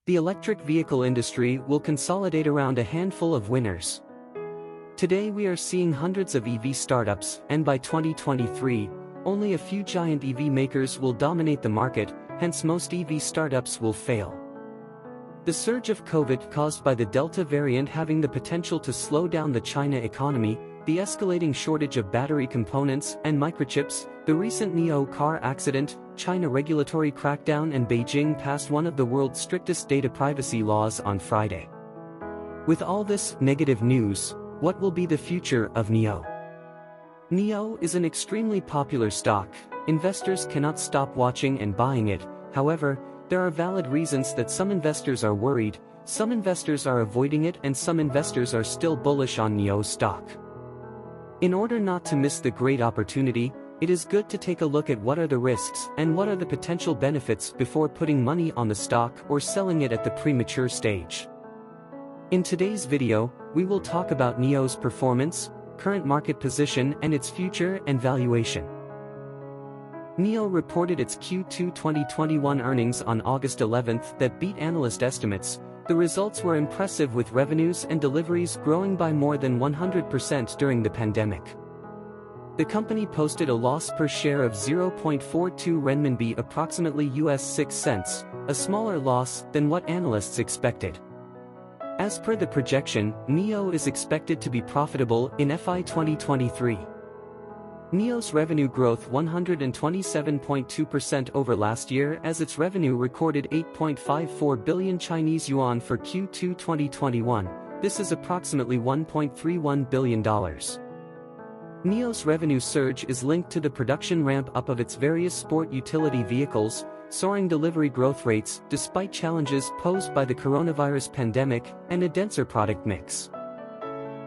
The electric vehicle industry will consolidate around a handful of winners. Today we are seeing hundreds of EV startups, and by 2023, only a few giant EV makers will dominate the market, hence most EV startups will fail. The surge of COVID caused by the Delta variant having the potential to slow down the China economy, the escalating shortage of battery components and microchips, the recent NIO car accident, China regulatory crackdown, and Beijing passed one of the world's strictest data privacy laws on Friday. With all this negative news, what will be the future of NIO? NIO is an extremely popular stock. Investors cannot stop watching and buying it. However, there are valid reasons that some investors are worried, some investors are avoiding it, and some investors are still bullish on NIO stock. In order not to miss the great opportunity, it is good to take a look at what are the risks and what are the potential benefits before putting money on the stock or selling it at the premature stage. In today's video, we will talk about NIO's performance, current market position, and its future and valuation. NIO reported its Q2 2021 earnings on August 11th that beat analyst estimates. The results were impressive, with revenues and deliveries growing by more than 100% during the pandemic. The company posted a loss per share of 0.42 renminbi, approximately US$6 cents, a smaller loss than what analysts expected. As per the projection, NIO is expected to be profitable in FY 2023. NIO's revenue growth 127.2% over last year, as its revenue recorded 8.54 billion Chinese yuan for Q2 2021. This is approximately $1.31 billion. NIO's revenue surge is linked to the production ramp-up of its various sport utility vehicles, soaring delivery growth rates despite challenges posed by the coronavirus pandemic, and a denser product mix.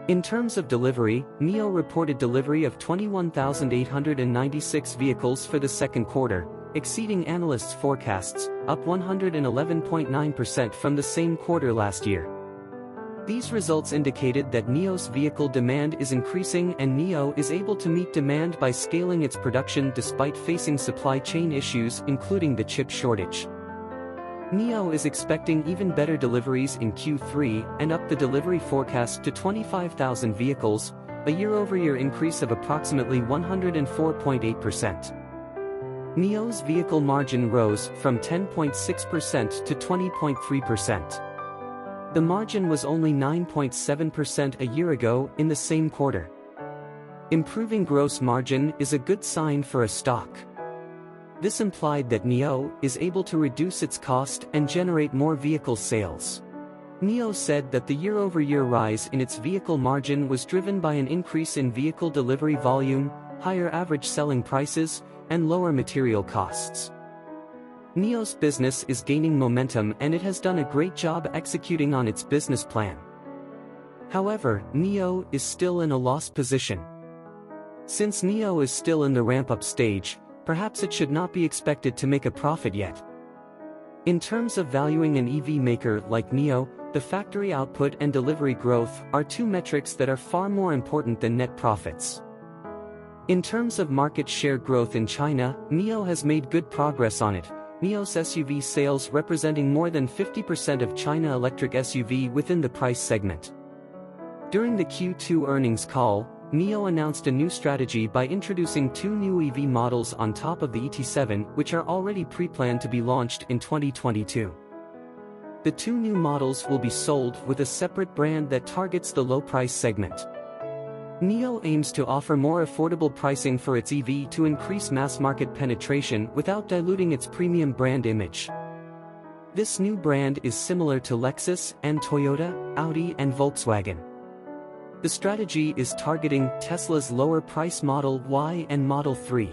In terms of delivery, NIO reported delivery of 21,896 vehicles for the second quarter, exceeding analysts' forecasts, up 111.9% from the same quarter last year. These results indicated that NIO's vehicle demand is increasing, and NIO is able to meet demand by scaling its production despite facing supply chain issues, including the chip shortage. NIO is expecting even better deliveries in Q3 and up the delivery forecast to 25,000 vehicles, a year-over-year increase of approximately 104.8%. NIO's vehicle margin rose from 10.6% to 20.3%. The margin was only 9.7% a year ago in the same quarter. Improving gross margin is a good sign for a stock. This implied that NIO is able to reduce its cost and generate more vehicle sales. NIO said that the year-over-year rise in its vehicle margin was driven by an increase in vehicle delivery volume, higher average selling prices, and lower material costs. NIO's business is gaining momentum, and it has done a great job executing on its business plan. However, NIO is still in a loss position. Since NIO is still in the ramp-up stage, perhaps it should not be expected to make a profit yet. In terms of valuing an EV maker like NIO, the factory output and delivery growth are two metrics that are far more important than net profits. In terms of market share growth in China, NIO has made good progress on it. NIO's SUV sales representing more than 50% of China electric SUV within the price segment. During the Q2 earnings call, NIO announced a new strategy by introducing two new EV models on top of the ET7, which are already pre-planned to be launched in 2022. The two new models will be sold with a separate brand that targets the low-price segment. NIO aims to offer more affordable pricing for its EV to increase mass-market penetration without diluting its premium brand image. This new brand is similar to Lexus and Toyota, Audi and Volkswagen. The strategy is targeting Tesla's lower-price Model Y and Model 3.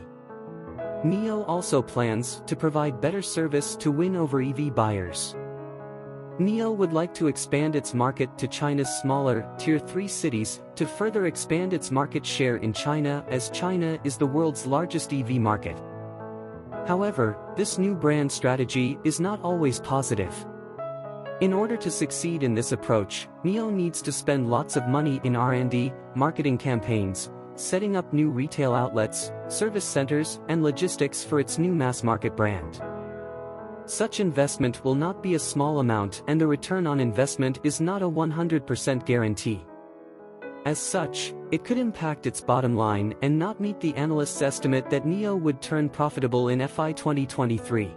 NIO also plans to provide better service to win over EV buyers. NIO would like to expand its market to China's smaller, Tier 3 cities, to further expand its market share in China, as China is the world's largest EV market. However, this new brand strategy is not always positive. In order to succeed in this approach, NIO needs to spend lots of money in R&D, marketing campaigns, setting up new retail outlets, service centers, and logistics for its new mass-market brand. Such investment will not be a small amount, and the return on investment is not a 100% guarantee. As such, it could impact its bottom line and not meet the analyst's estimate that NIO would turn profitable in FY 2023.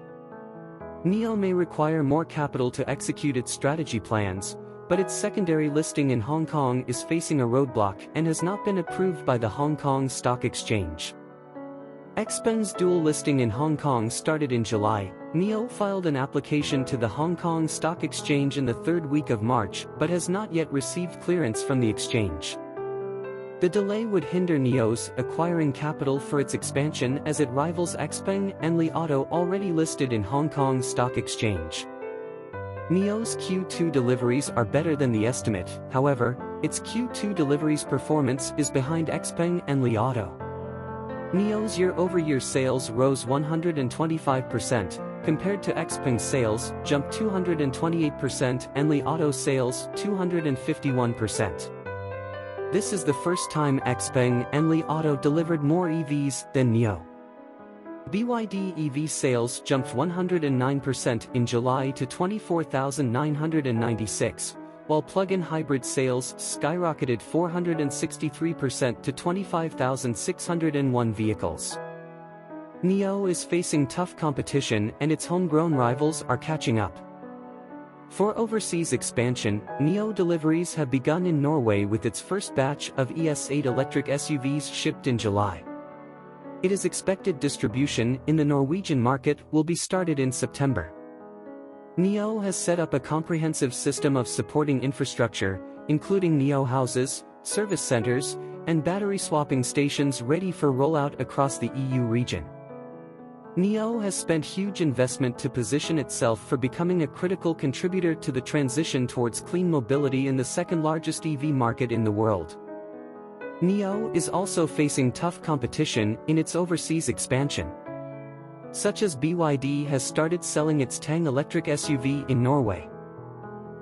NIO may require more capital to execute its strategy plans, but its secondary listing in Hong Kong is facing a roadblock and has not been approved by the Hong Kong Stock Exchange. XPeng's dual listing in Hong Kong started in July. NIO filed an application to the Hong Kong Stock Exchange in the third week of March but has not yet received clearance from the exchange. The delay would hinder NIO's acquiring capital for its expansion as it rivals XPeng and Li Auto already listed in Hong Kong Stock Exchange. NIO's Q2 deliveries are better than the estimate, however, its Q2 deliveries performance is behind XPeng and Li Auto. NIO's year-over-year sales rose 125%, compared to XPeng's sales, jumped 228% and Li Auto sales 251%. This is the first time XPeng and Li Auto delivered more EVs than NIO. BYD EV sales jumped 109% in July to 24,996, while plug-in hybrid sales skyrocketed 463% to 25,601 vehicles. NIO is facing tough competition and its homegrown rivals are catching up. For overseas expansion, NIO deliveries have begun in Norway with its first batch of ES8 electric SUVs shipped in July. It is expected distribution in the Norwegian market will be started in September. NIO has set up a comprehensive system of supporting infrastructure, including NIO houses, service centers, and battery swapping stations ready for rollout across the EU region. NIO has spent huge investment to position itself for becoming a critical contributor to the transition towards clean mobility in the second-largest EV market in the world. NIO is also facing tough competition in its overseas expansion. Such as BYD has started selling its Tang electric SUV in Norway.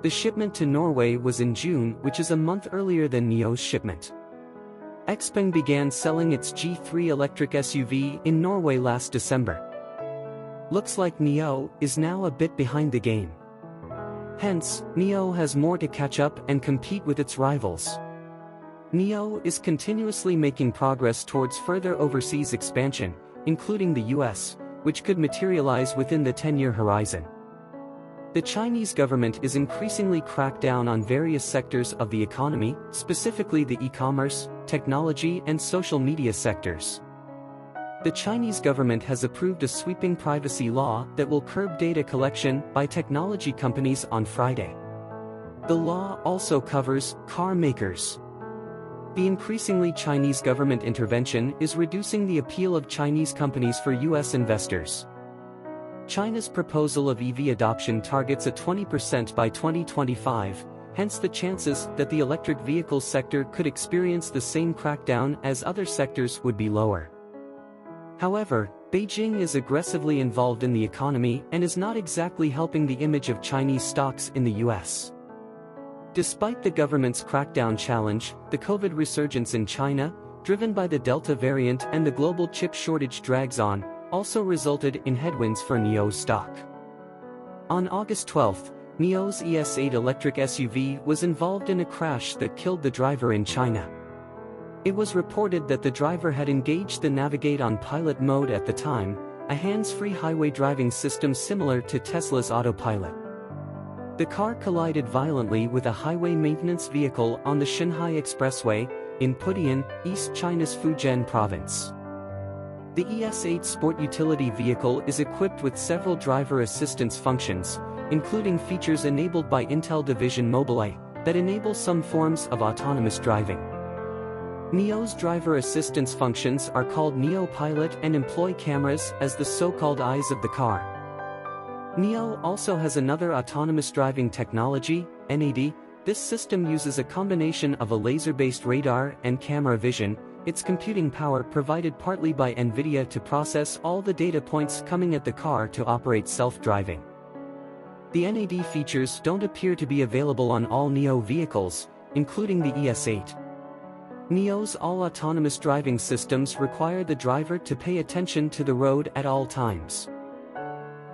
The shipment to Norway was in June, which is a month earlier than NIO's shipment. XPeng began selling its G3 electric SUV in Norway last December. Looks like NIO is now a bit behind the game. Hence, NIO has more to catch up and compete with its rivals. NIO is continuously making progress towards further overseas expansion, including the US, which could materialize within the 10-year horizon. The Chinese government is increasingly cracked down on various sectors of the economy, specifically the e-commerce, technology and social media sectors. The Chinese government has approved a sweeping privacy law that will curb data collection by technology companies on Friday. The law also covers car makers. The increasingly Chinese government intervention is reducing the appeal of Chinese companies for US investors. China's proposal of EV adoption targets a 20% by 2025, hence the chances that the electric vehicle sector could experience the same crackdown as other sectors would be lower. However, Beijing is aggressively involved in the economy and is not exactly helping the image of Chinese stocks in the US. Despite the government's crackdown challenge, the COVID resurgence in China, driven by the Delta variant and the global chip shortage drags on, also resulted in headwinds for NIO's stock. On August 12, NIO's ES8 electric SUV was involved in a crash that killed the driver in China. It was reported that the driver had engaged the Navigate on Pilot mode at the time, a hands-free highway driving system similar to Tesla's autopilot. The car collided violently with a highway maintenance vehicle on the Shanghai Expressway, in Putian, East China's Fujian province. The ES8 sport utility vehicle is equipped with several driver assistance functions, including features enabled by Intel Division Mobileye, that enable some forms of autonomous driving. NIO's driver assistance functions are called NIO Pilot and employ cameras as the so-called eyes of the car. NIO also has another autonomous driving technology, NAD. This system uses a combination of a laser-based radar and camera vision, its computing power provided partly by NVIDIA to process all the data points coming at the car to operate self-driving. The NAD features don't appear to be available on all NIO vehicles, including the ES8. NIO's all-autonomous driving systems require the driver to pay attention to the road at all times.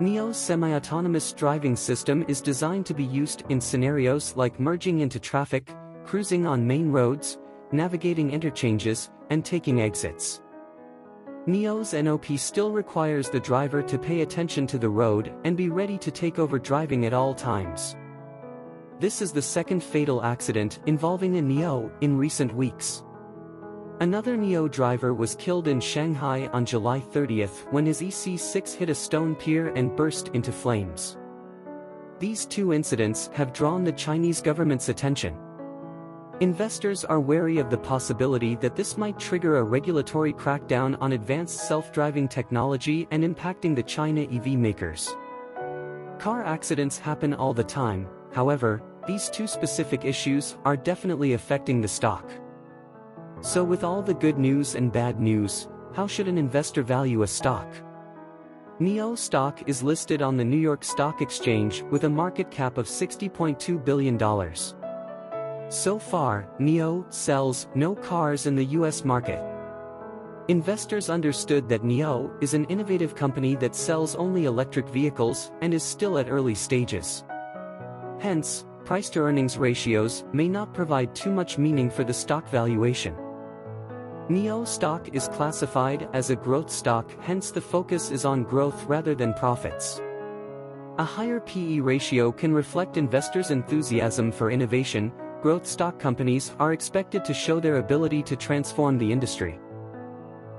NIO's semi-autonomous driving system is designed to be used in scenarios like merging into traffic, cruising on main roads, navigating interchanges, and taking exits. NIO's NOP still requires the driver to pay attention to the road and be ready to take over driving at all times. This is the second fatal accident involving a NIO in recent weeks. Another NIO driver was killed in Shanghai on July 30th when his EC6 hit a stone pier and burst into flames. These two incidents have drawn the Chinese government's attention. Investors are wary of the possibility that this might trigger a regulatory crackdown on advanced self-driving technology and impacting the China EV makers. Car accidents happen all the time, however, these two specific issues are definitely affecting the stock. So with all the good news and bad news, how should an investor value a stock? NIO stock is listed on the New York Stock Exchange with a market cap of $60.2 billion. So far, NIO sells no cars in the US market. Investors understood that NIO is an innovative company that sells only electric vehicles and is still at early stages. Hence, price-to-earnings ratios may not provide too much meaning for the stock valuation. NIO stock is classified as a growth stock, hence the focus is on growth rather than profits. A higher PE ratio can reflect investors' enthusiasm for innovation. Growth stock companies are expected to show their ability to transform the industry.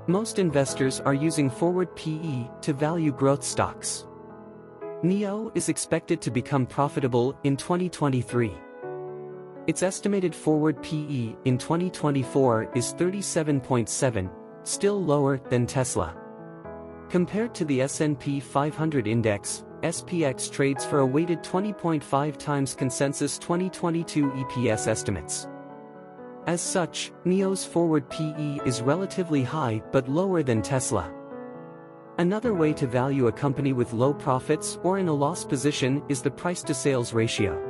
Most investors are using forward PE to value growth stocks. NIO is expected to become profitable in 2023. Its estimated forward PE in 2024 is 37.7, still lower than Tesla. Compared to the S&P 500 index, SPX trades for a weighted 20.5 times consensus 2022 EPS estimates. As such, NIO's forward PE is relatively high but lower than Tesla. Another way to value a company with low profits or in a loss position is the price-to-sales ratio.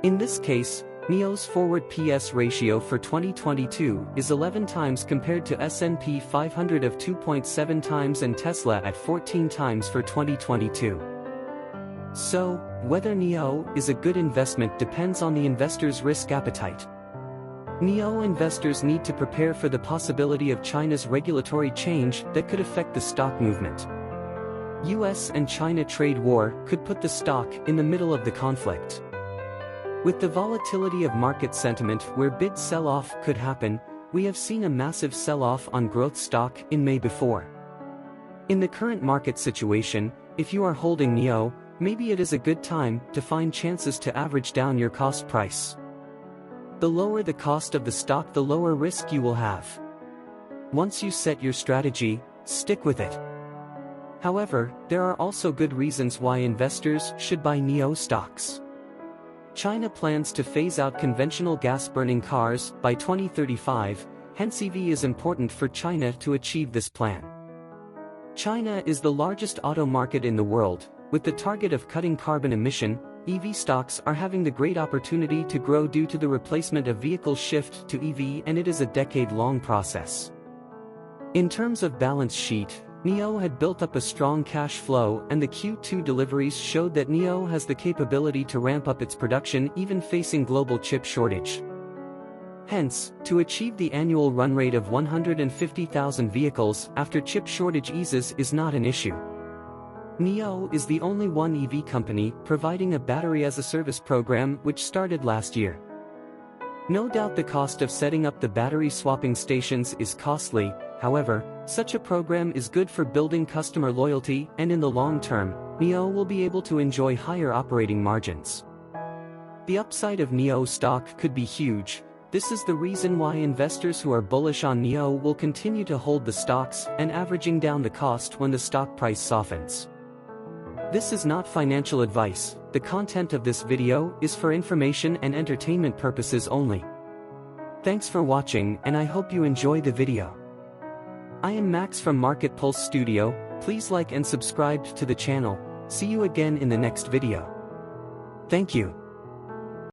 In this case, NIO's forward PS ratio for 2022 is 11 times compared to S&P 500 of 2.7 times and Tesla at 14 times for 2022. So, whether NIO is a good investment depends on the investor's risk appetite. NIO investors need to prepare for the possibility of China's regulatory change that could affect the stock movement. US and China trade war could put the stock in the middle of the conflict. With the volatility of market sentiment where big sell-off could happen, we have seen a massive sell-off on growth stock in May before. In the current market situation, if you are holding NIO, maybe it is a good time to find chances to average down your cost price. The lower the cost of the stock, the lower risk you will have. Once you set your strategy, stick with it. However, there are also good reasons why investors should buy NIO stocks. China plans to phase out conventional gas-burning cars by 2035, hence EV is important for China to achieve this plan. China is the largest auto market in the world. With the target of cutting carbon emission, EV stocks are having the great opportunity to grow due to the replacement of vehicles shift to EV, and it is a decade-long process. In terms of balance sheet, NIO had built up a strong cash flow, and the Q2 deliveries showed that NIO has the capability to ramp up its production even facing global chip shortage. Hence, to achieve the annual run rate of 150,000 vehicles after chip shortage eases is not an issue. NIO is the only one EV company providing a battery-as-a-service program which started last year. No doubt the cost of setting up the battery swapping stations is costly, however, such a program is good for building customer loyalty, and in the long term, NIO will be able to enjoy higher operating margins. The upside of NIO stock could be huge. This is the reason why investors who are bullish on NIO will continue to hold the stocks and averaging down the cost when the stock price softens. This is not financial advice. The content of this video is for information and entertainment purposes only. Thanks for watching, and I hope you enjoy the video. I am Max from Market Pulse Studio. Please like and subscribe to the channel. See you again in the next video. Thank you.